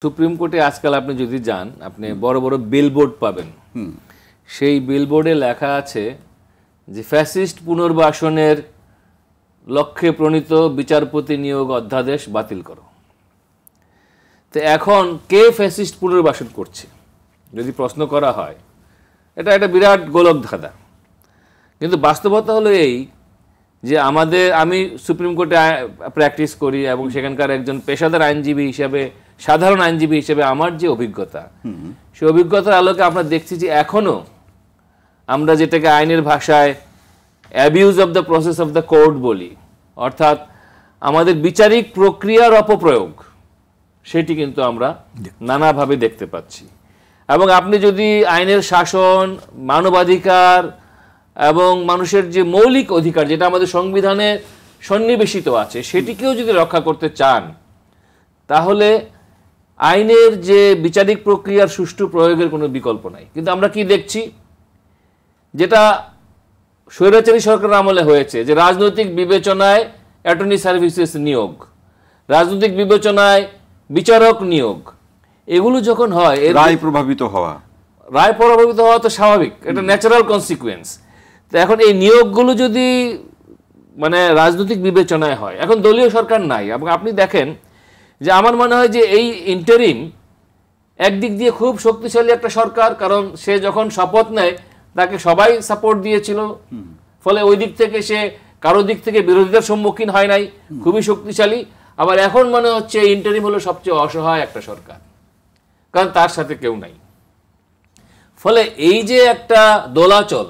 Supreme কোর্টে আজকাল আপনি যদি যান আপনি বড় বড় বিলবোর্ড পাবেন। সেই বিলবোর্ডে লেখা আছে যে ফ্যাসিস্ট পুনর্বাসনের লক্ষ্যে প্রণীত বিচারপতি নিয়োগ অধ্যাদেশ বাতিল করো। তো এখন কে ফ্যাসিস্ট পুনর্বাসন করছে যদি প্রশ্ন করা হয়, এটা একটা বিরাট গোলক ধাঁধা। কিন্তু বাস্তবতা হলো এই যে আমি সুপ্রিম কোর্টে প্র্যাকটিস করি এবং সেখানকার একজন পেশাদার আইনজীবী হিসেবে, সাধারণ আইনজীবী হিসেবে আমার যে অভিজ্ঞতা, সেই অভিজ্ঞতার আলোকে আমরা দেখছি যে এখনো আমরা যেটাকে আইনের ভাষায় abuse of the process of the court বলি, অর্থাৎ আমাদের বিচারিক প্রক্রিয়ার অপপ্রয়োগ, সেটি কিন্তু আমরা নানাভাবে দেখতে পাচ্ছি। এবং আপনি যদি আইনের শাসন, মানবাধিকার এবং মানুষের যে মৌলিক অধিকার যেটা আমাদের সংবিধানে সন্নিবেশিত আছে, সেটিকেও যদি রক্ষা করতে চান, তাহলে আইনের যে বিচারিক প্রক্রিয়ার সুষ্ঠু প্রয়োগের কোনো বিকল্প নাই। কিন্তু আমরা কি দেখছি, যেটা স্বৈরাচারী সরকারের আমলে হয়েছে, যে রাজনৈতিক বিবেচনায় অ্যাটর্নি সার্ভিসেস নিয়োগ, রাজনৈতিক বিবেচনায় বিচারক নিয়োগ, এগুলো যখন হয় রায় প্রভাবিত হওয়া তো স্বাভাবিক, এটা ন্যাচারাল কনসিকুয়েন্স। তো এখন এই নিয়োগগুলো যদি মানে রাজনৈতিক বিবেচনায় হয়, এখন দলীয় সরকার নাই, এবং আপনি দেখেন যে আমার মনে হয় যে এই ইন্টারিম একদিক দিয়ে খুব শক্তিশালী একটা সরকার, কারণ সে যখন শপথ নেয় তাকে সবাই সাপোর্ট দিয়েছিল, ফলে ওই দিক থেকে সে কারো দিক থেকে বিরোধিতার সম্মুখীন হয় নাই, খুবই শক্তিশালী। আবার এখন মনে হচ্ছে ইন্টারিম হলো সবচেয়ে অসহায় একটা সরকার, কারণ তার সাথে কেউ নাই। ফলে এই যে একটা দোলাচল,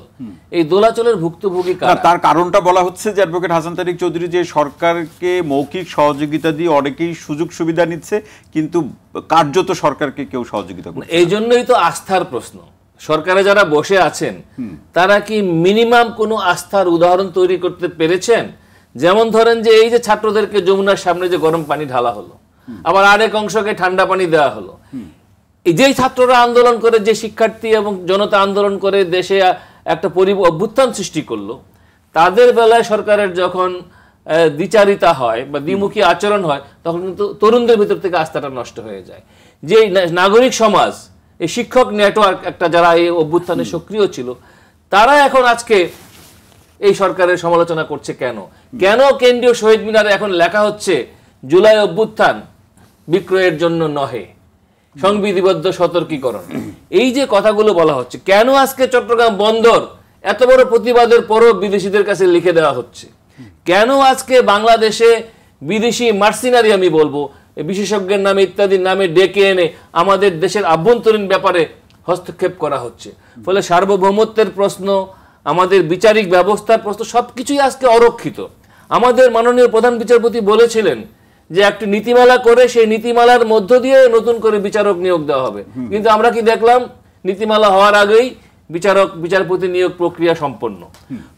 এই দোলাচলের ভুক্তভোগী তার কারণটা বলা হচ্ছে যে অ্যাডভোকেট হাসান তারিক চৌধুরী, যে সরকারকে মৌখিক সহযোগিতা দিয়ে অনেকেই সুযোগ সুবিধা নিচ্ছে, কিন্তু কার্যত সরকারকে কেউ সহযোগিতা করছে। এই জন্যই তো আস্থার প্রশ্ন। সরকারে যারা বসে আছেন তারা কি মিনিমাম কোনো আস্থার উদাহরণ তৈরি করতে পেরেছেন? যেমন ধরেন যে এই যে ছাত্রদেরকে যমুনার সামনে যে গরম পানি ঢালা হলো, আবার আরেক অংশকে ঠান্ডা পানি দেওয়া হলো, এই যে ছাত্ররা আন্দোলন করে, যে শিক্ষার্থী এবং জনতা আন্দোলন করে দেশে একটা অভ্যুত্থান সৃষ্টি করলো, তাদের বেলায় সরকারের যখন দ্বিচারিতা হয় বা দ্বিমুখী আচরণ হয়, তখন কিন্তু তরুণদের ভিতর থেকে আস্থাটা নষ্ট হয়ে যায়। যে নাগরিক সমাজ, এই শিক্ষক নেটওয়ার্ক একটা, যারা এই অভ্যুত্থানে সক্রিয় ছিল, তারা এখন আজকে এই সরকারের সমালোচনা করছে। কেন কেন্দ্রীয় শহীদ মিনারে এখন লেখা হচ্ছে জুলাই অভ্যুত্থান বিক্রয়ের জন্য নহে, সংবিধিবদ্ধ সতর্কীকরণ। এই যে কথাগুলো বলা হচ্ছে, কেন আজকে চট্টগ্রাম বন্দর এত বড় প্রতিবাদের পরও বিদেশিদের কাছে লিখে দেওয়া হচ্ছে? কেন আজকে বাংলাদেশে বিদেশি মার্সিনারি, আমি বলবো বিশেষজ্ঞের নামে ইত্যাদির নামে ডেকে এনে আমাদের দেশের আভ্যন্তরীণ ব্যাপারে হস্তক্ষেপ করা হচ্ছে? ফলে সার্বভৌমত্বের প্রশ্ন, আমাদের বিচারিক ব্যবস্থার প্রশ্ন, সবকিছুই আজকে অরক্ষিত। আমাদের মাননীয় প্রধান বিচারপতি বলেছিলেন যে একটি নীতিমালা করে সেই নীতিমালার মধ্য দিয়ে নতুন করে বিচারক নিয়োগ দেওয়া হবে, কিন্তু আমরা কি দেখলাম? নীতিমালা হওয়ার আগেই বিচারপতি নিয়োগ প্রক্রিয়া সম্পন্ন।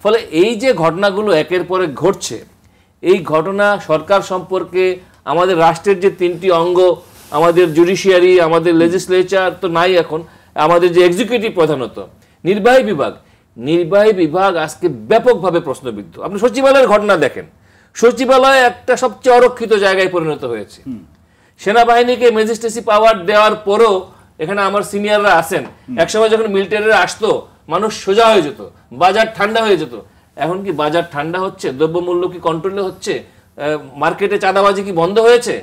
ফলে এই যে ঘটনাগুলো একের পর এক ঘটছে, এই ঘটনা সরকার সম্পর্কে আমাদের রাষ্ট্রের যে তিনটি অঙ্গ, আমাদের জুডিশিয়ারি, আমাদের লেজিসলেচার তো নাই এখন, আমাদের যে এক্সিকিউটিভ, প্রধানত নির্বাহী বিভাগ আজকে ব্যাপকভাবে প্রশ্নবিদ্ধ। আপনি সচিবালয়ের ঘটনা দেখেন, সচিবালয় একটা সবচেয়ে অরক্ষিত জায়গায় পরিণত হয়েছে। সেনাবাহিনীকে ম্যাজিস্ট্রেসি পাওয়ার দেওয়ার পরও এখানে আমার সিনিয়ররা আছেন, একসময় যখন মিলিটারিরা আসতো মানুষ সোজা হয়ে যেত, বাজার ঠান্ডা হয়ে যেত। এখন কি বাজার ঠান্ডা হচ্ছে? দ্রব্যমূল্য কি কন্ট্রোলে হচ্ছে? মার্কেটে চাঁদাবাজি কি বন্ধ হয়েছে?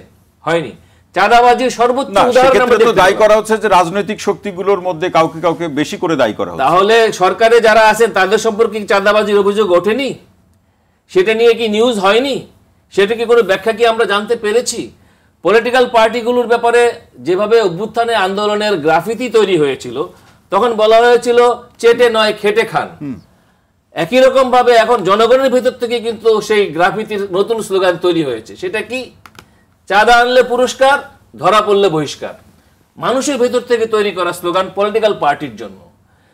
হয়নি। চাঁদাবাজির সর্বোচ্চ উদাহরণ আমরা দায়ী করা হচ্ছে যে রাজনৈতিক শক্তিগুলোর মধ্যে কাউকে বেশি করে দায়ী করা হচ্ছে। তাহলে সরকারে যারা আছেন তাদের সম্পর্কে চাঁদাবাজির অভিযোগ ওঠেনি? সেটা নিয়ে কি নিউজ হয়নি? সেটা কি কোনো ব্যাখ্যা কি আমরা জানতে পেরেছি? পলিটিক্যাল পার্টিগুলোর ব্যাপারে যেভাবে অভ্যুত্থানে আন্দোলনের গ্রাফিতি তৈরি হয়েছিল, তখন বলা হয়েছিল চেটে নয় খেটে খান। একই রকম ভাবে এখন জনগণের ভিতর থেকে কিন্তু সেই গ্রাফিতির নতুন স্লোগান তৈরি হয়েছে। সেটা কি? চাঁদা আনলে পুরস্কার, ধরা পড়লে বহিষ্কার। মানুষের ভেতর থেকে তৈরি করা স্লোগান পলিটিক্যাল পার্টির জন্য।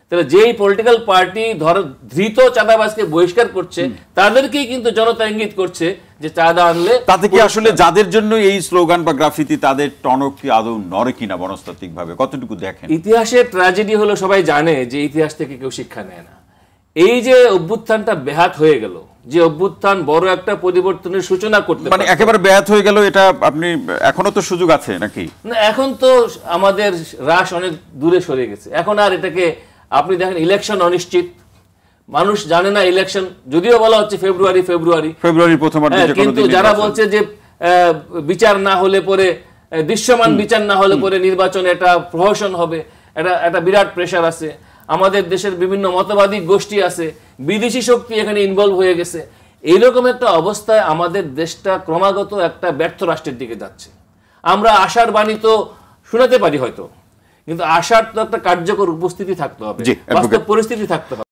তাহলে যেই পলিটিক্যাল পার্টি ধৃত চাঁদাবাজকে বহিষ্কার করছে, তাদেরকেই কিন্তু জনতা ইঙ্গিত করছে যে চাঁদা আনলে। তাতে কি আসলে যাদের জন্য এই স্লোগান বা গ্রাফিতি, তাদের টনক কি আদৌ নড়ে কিনা মনস্তাত্ত্বিক ভাবে? কতটুকু দেখেন? ইতিহাসের ট্র্যাজেডি হলো, সবাই জানে যে ইতিহাস থেকে কেউ শিক্ষা নেয় না। এই যে অভ্যুত্থানটা বেহাত হয়ে গেল, যে অভ্যুত্থান বড় একটা পরিবর্তনের সূচনা করতে মানে একেবারে ব্যাহত হয়ে গেল, এটা আপনি এখনো তো সুযোগ আছে নাকি? না, এখন তো আমাদের রাশ অনেক দূরে সরে গেছে। এখন আর এটাকে আপনি দেখেন, ইলেকশন অনিশ্চিত, মানুষ জানে না ইলেকশন, যদিও বলা হচ্ছে ফেব্রুয়ারির প্রথমার্ধে, কিন্তু যারা বলছে যে বিচার না হলে পরে, দৃশ্যমান বিচার না হলে পরে নির্বাচনে এটা প্রহসন হবে, এটা বিরাট প্রেশার আছে। আমাদের দেশের বিভিন্ন মতবাদী গোষ্ঠী আছে, বিদেশি শক্তি এখানে ইনভলভ হয়ে গেছে। এইরকম একটা অবস্থায় আমাদের দেশটা ক্রমাগত একটা ব্যর্থ রাষ্ট্রের দিকে যাচ্ছে। আমরা আশার বাণী তো শোনাতে পারি হয়তো, কিন্তু আশার তো একটা কার্যকর উপস্থিতি থাকতে হবে, বাস্তব পরিস্থিতি থাকতে হবে।